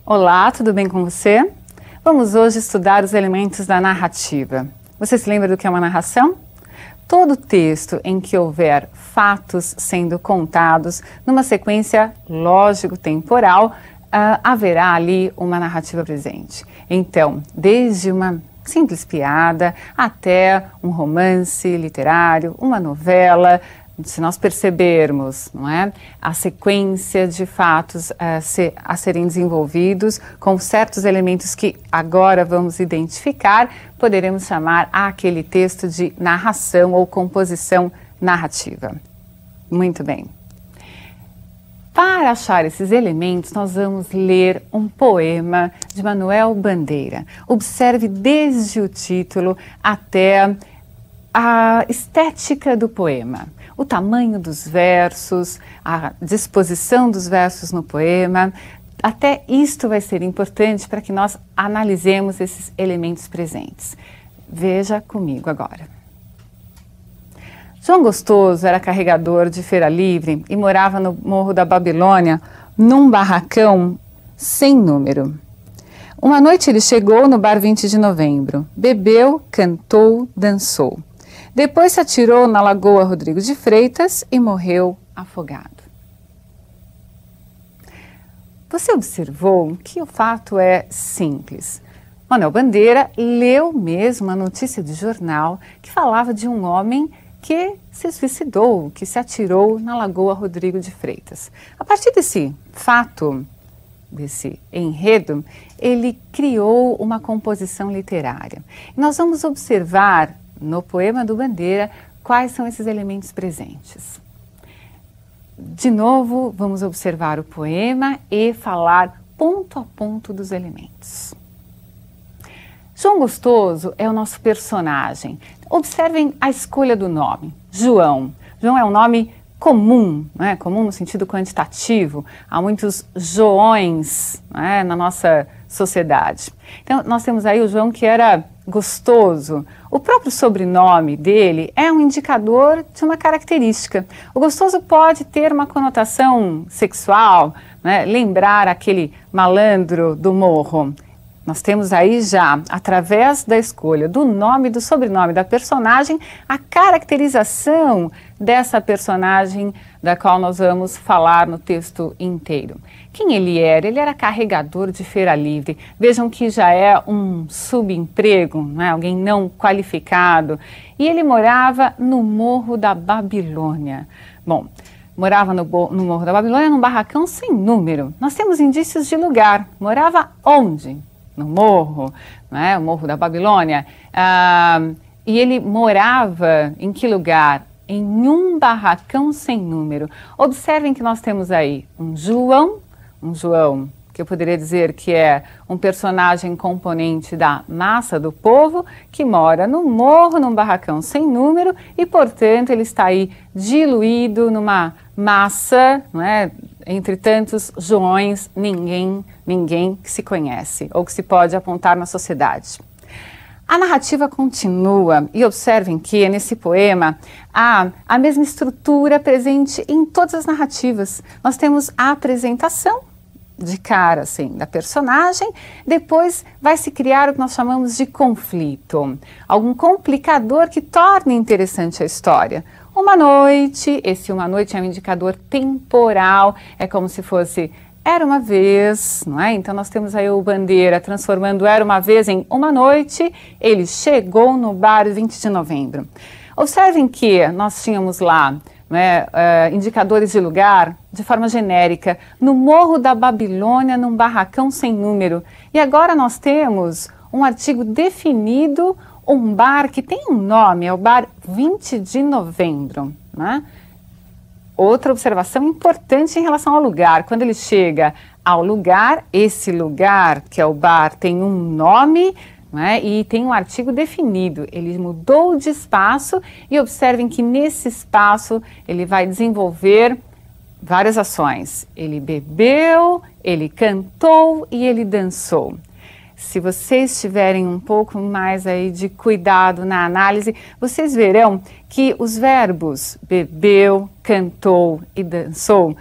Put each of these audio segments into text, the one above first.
Olá, tudo bem com você? Vamos hoje estudar os elementos da narrativa. Você se lembra do que é uma narração? Todo texto em que houver fatos sendo contados numa sequência lógico-temporal, haverá ali uma narrativa presente. Então, desde uma simples piada até um romance literário, uma novela, se nós percebermos, não é, a sequência de fatos a serem desenvolvidos com certos elementos que agora vamos identificar, poderemos chamar aquele texto de narração ou composição narrativa. Muito bem. Para achar esses elementos, nós vamos ler um poema de Manuel Bandeira. Observe desde o título até a estética do poema, o tamanho dos versos, a disposição dos versos no poema. Até isto vai ser importante para que nós analisemos esses elementos presentes. Veja comigo agora. João Gostoso era carregador de feira livre e morava no Morro da Babilônia, num barracão sem número. Uma noite ele chegou no bar 20 de novembro, bebeu, cantou, dançou. Depois se atirou na Lagoa Rodrigo de Freitas e morreu afogado. Você observou que o fato é simples. Manuel Bandeira leu mesmo a notícia de jornal que falava de um homem que se suicidou, que se atirou na Lagoa Rodrigo de Freitas. A partir desse fato, desse enredo, ele criou uma composição literária. E nós vamos observar no poema do Bandeira quais são esses elementos presentes. De novo, vamos observar o poema e falar ponto a ponto dos elementos. João Gostoso é o nosso personagem. Observem a escolha do nome, João. João é um nome comum, né? Comum no sentido quantitativo. Há muitos Joões, né, na nossa sociedade. Então, nós temos aí o João que era gostoso. O próprio sobrenome dele é um indicador de uma característica. O gostoso pode ter uma conotação sexual, né? Lembrar aquele malandro do morro. Nós temos aí já, através da escolha do nome e do sobrenome da personagem, a caracterização dessa personagem da qual nós vamos falar no texto inteiro. Quem ele era? Ele era carregador de feira livre. Vejam que já é um subemprego, né? Alguém não qualificado. E ele morava no Morro da Babilônia. Bom, morava no Morro da Babilônia num barracão sem número. Nós temos indícios de lugar. Morava onde? No morro, né? O Morro da Babilônia. E ele morava em que lugar? Em um barracão sem número. Observem que nós temos aí um João, que eu poderia dizer que é um personagem componente da massa do povo, que mora no morro, num barracão sem número, e, portanto, ele está aí diluído numa massa, não é? Entre tantos Joões, ninguém que se conhece ou que se pode apontar na sociedade. A narrativa continua e observem que nesse poema há a mesma estrutura presente em todas as narrativas. Nós temos a apresentação de cara, assim, da personagem, depois vai se criar o que nós chamamos de conflito, algum complicador que torne interessante a história. Uma noite, esse uma noite é um indicador temporal, é como se fosse era uma vez, não é? Então nós temos aí o Bandeira transformando era uma vez em uma noite, ele chegou no bar 20 de novembro. Observem que nós tínhamos lá, né, indicadores de lugar de forma genérica, no Morro da Babilônia, num barracão sem número. E agora nós temos um artigo definido, um bar que tem um nome, é o bar 20 de novembro, né? Outra observação importante em relação ao lugar, quando ele chega ao lugar, esse lugar, que é o bar, tem um nome, né, e tem um artigo definido. Ele mudou de espaço e observem que nesse espaço ele vai desenvolver várias ações. Ele bebeu, ele cantou e ele dançou. Se vocês tiverem um pouco mais aí de cuidado na análise, vocês verão que os verbos bebeu, cantou e dançou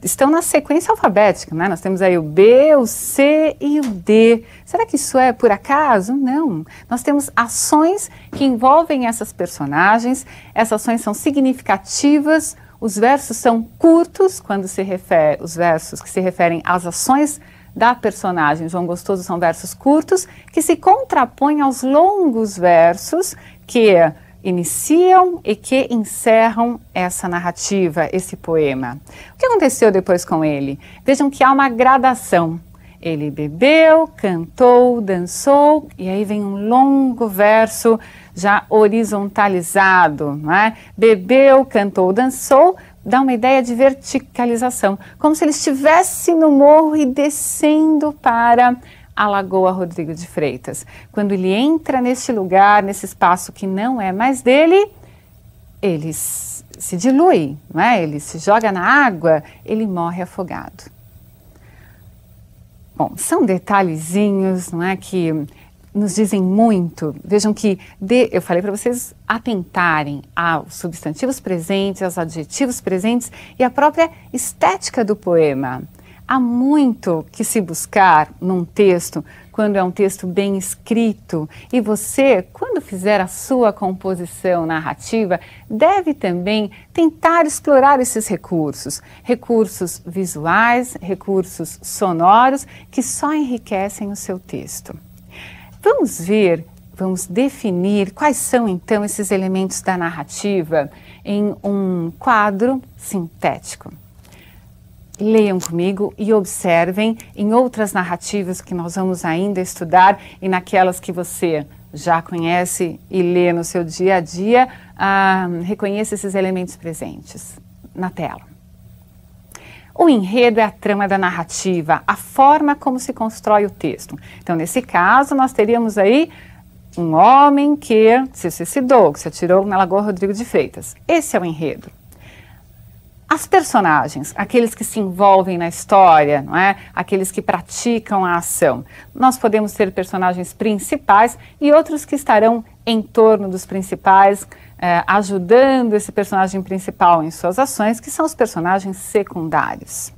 estão na sequência alfabética, né? Nós temos aí o B, o C e o D. Será que isso é por acaso? Não. Nós temos ações que envolvem essas personagens, essas ações são significativas, os versos são curtos, quando se refere, os versos que se referem às ações da personagem João Gostoso são versos curtos, que se contrapõem aos longos versos que iniciam e que encerram essa narrativa, esse poema. O que aconteceu depois com ele? Vejam que há uma gradação. Ele bebeu, cantou, dançou, e aí vem um longo verso já horizontalizado, não é? Bebeu, cantou, dançou, dá uma ideia de verticalização, como se ele estivesse no morro e descendo para a Lagoa Rodrigo de Freitas. Quando ele entra neste lugar, nesse espaço que não é mais dele, ele se dilui, não é? Ele se joga na água, ele morre afogado. Bom, são detalhezinhos, não é, que nos dizem muito. Vejam que eu falei para vocês atentarem aos substantivos presentes, aos adjetivos presentes e à própria estética do poema. Há muito que se buscar num texto, quando é um texto bem escrito, e você, quando fizer a sua composição narrativa, deve também tentar explorar esses recursos, recursos visuais, recursos sonoros, que só enriquecem o seu texto. Vamos ver, vamos definir quais são então esses elementos da narrativa em um quadro sintético. Leiam comigo e observem em outras narrativas que nós vamos ainda estudar e naquelas que você já conhece e lê no seu dia a dia, reconheça esses elementos presentes na tela. O enredo é a trama da narrativa, a forma como se constrói o texto. Então, nesse caso, nós teríamos aí um homem que se suicidou, que se atirou na Lagoa Rodrigo de Freitas. Esse é o enredo. As personagens, aqueles que se envolvem na história, não é? Aqueles que praticam a ação. Nós podemos ter personagens principais e outros que estarão em torno dos principais, ajudando esse personagem principal em suas ações, que são os personagens secundários.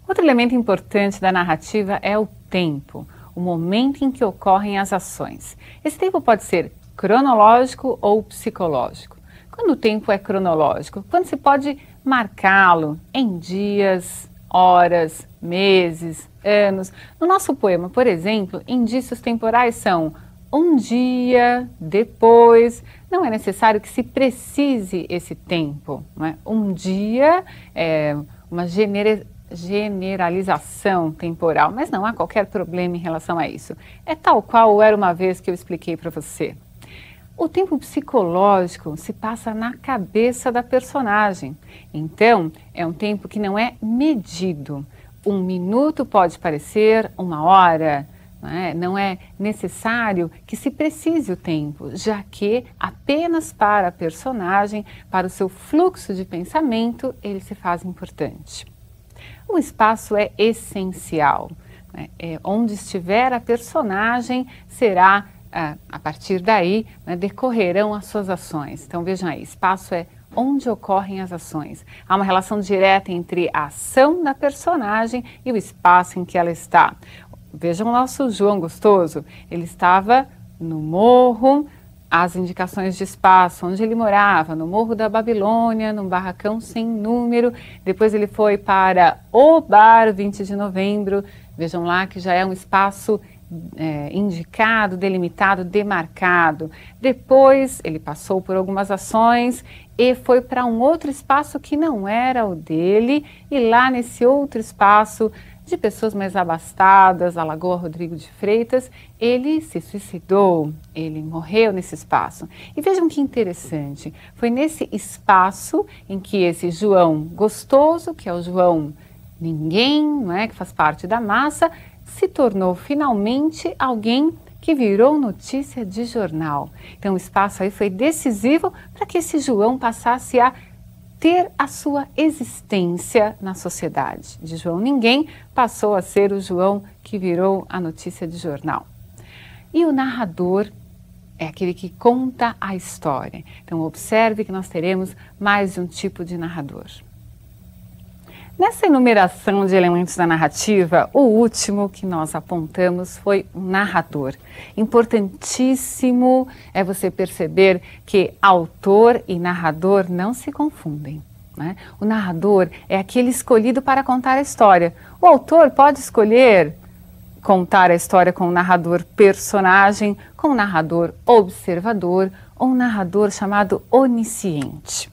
Outro elemento importante da narrativa é o tempo, o momento em que ocorrem as ações. Esse tempo pode ser cronológico ou psicológico. Quando o tempo é cronológico, quando se pode marcá-lo em dias, horas, meses, anos. No nosso poema, por exemplo, indícios temporais são um dia, depois. Não é necessário que se precise esse tempo, não é? Um dia é uma generalização temporal, mas não há qualquer problema em relação a isso. É tal qual era uma vez que eu expliquei para você. O tempo psicológico se passa na cabeça da personagem, então é um tempo que não é medido. Um minuto pode parecer uma hora, não é necessário que se precise o tempo, já que apenas para a personagem, para o seu fluxo de pensamento, ele se faz importante. O espaço é essencial, onde estiver a personagem será a partir daí, decorrerão as suas ações. Então vejam aí, espaço é onde ocorrem as ações. Há uma relação direta entre a ação da personagem e o espaço em que ela está. Vejam o nosso João Gostoso, ele estava no morro, as indicações de espaço, onde ele morava, no Morro da Babilônia, num barracão sem número. Depois ele foi para o Bar 20 de Novembro, vejam lá que já é um espaço indicado, delimitado, demarcado. Depois ele passou por algumas ações e foi para um outro espaço que não era o dele, e lá nesse outro espaço de pessoas mais abastadas, a Lagoa Rodrigo de Freitas, ele se suicidou, ele morreu nesse espaço. E vejam que interessante, foi nesse espaço em que esse João Gostoso, que é o João Ninguém, não é, que faz parte da massa, se tornou finalmente alguém que virou notícia de jornal. Então o espaço aí foi decisivo para que esse João passasse a ter a sua existência na sociedade. De João Ninguém passou a ser o João que virou a notícia de jornal. E o narrador é aquele que conta a história. Então observe que nós teremos mais de um tipo de narrador. Nessa enumeração de elementos da narrativa, o último que nós apontamos foi o narrador. Importantíssimo é você perceber que autor e narrador não se confundem, né? O narrador é aquele escolhido para contar a história. O autor pode escolher contar a história com um narrador personagem, com um narrador observador ou um narrador chamado onisciente.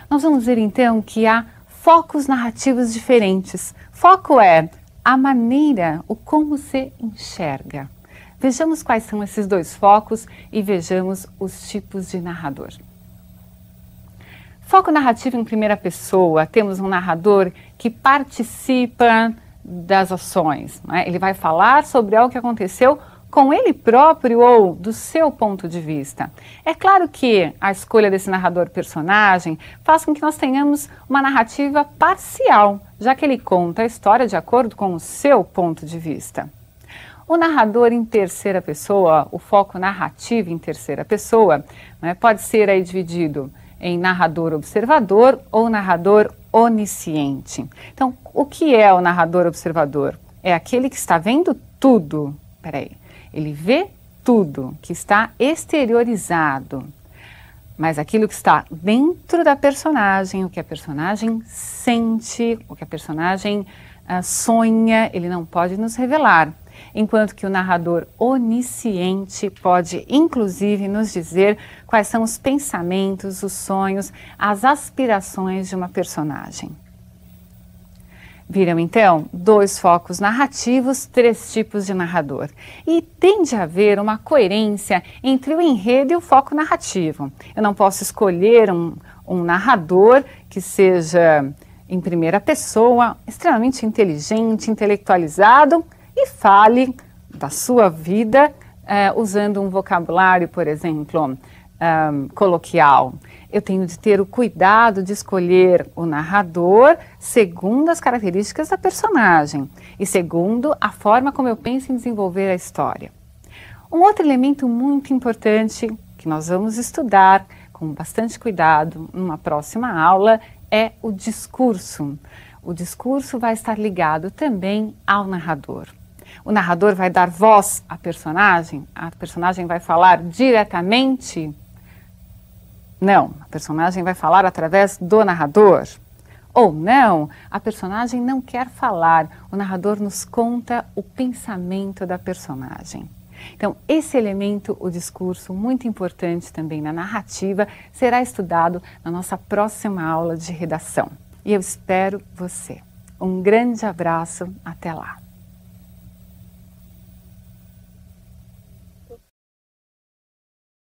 Nós vamos ver então que há focos narrativos diferentes. Foco é a maneira, o como se enxerga. Vejamos quais são esses dois focos e vejamos os tipos de narrador. Foco narrativo em primeira pessoa, temos um narrador que participa das ações, né? Ele vai falar sobre algo que aconteceu com ele próprio ou do seu ponto de vista. É claro que a escolha desse narrador personagem faz com que nós tenhamos uma narrativa parcial, já que ele conta a história de acordo com o seu ponto de vista. O narrador em terceira pessoa, o foco narrativo em terceira pessoa, né, pode ser aí dividido em narrador observador ou narrador onisciente. Então, o que é o narrador observador? É aquele que está vendo tudo. Ele vê tudo, que está exteriorizado. Mas aquilo que está dentro da personagem, o que a personagem sente, o que a personagem sonha, ele não pode nos revelar. Enquanto que o narrador onisciente pode, inclusive, nos dizer quais são os pensamentos, os sonhos, as aspirações de uma personagem. Viram, então, dois focos narrativos, três tipos de narrador. E tende a haver uma coerência entre o enredo e o foco narrativo. Eu não posso escolher um narrador que seja em primeira pessoa, extremamente inteligente, intelectualizado e fale da sua vida usando um vocabulário, por exemplo, coloquial. Eu tenho de ter o cuidado de escolher o narrador segundo as características da personagem e segundo a forma como eu penso em desenvolver a história. Um outro elemento muito importante que nós vamos estudar com bastante cuidado numa próxima aula é o discurso. O discurso vai estar ligado também ao narrador. O narrador vai dar voz à personagem? A personagem vai falar diretamente? Não, a personagem vai falar através do narrador. Ou não, a personagem não quer falar, o narrador nos conta o pensamento da personagem. Então, esse elemento, o discurso, muito importante também na narrativa, será estudado na nossa próxima aula de redação. E eu espero você. Um grande abraço, até lá!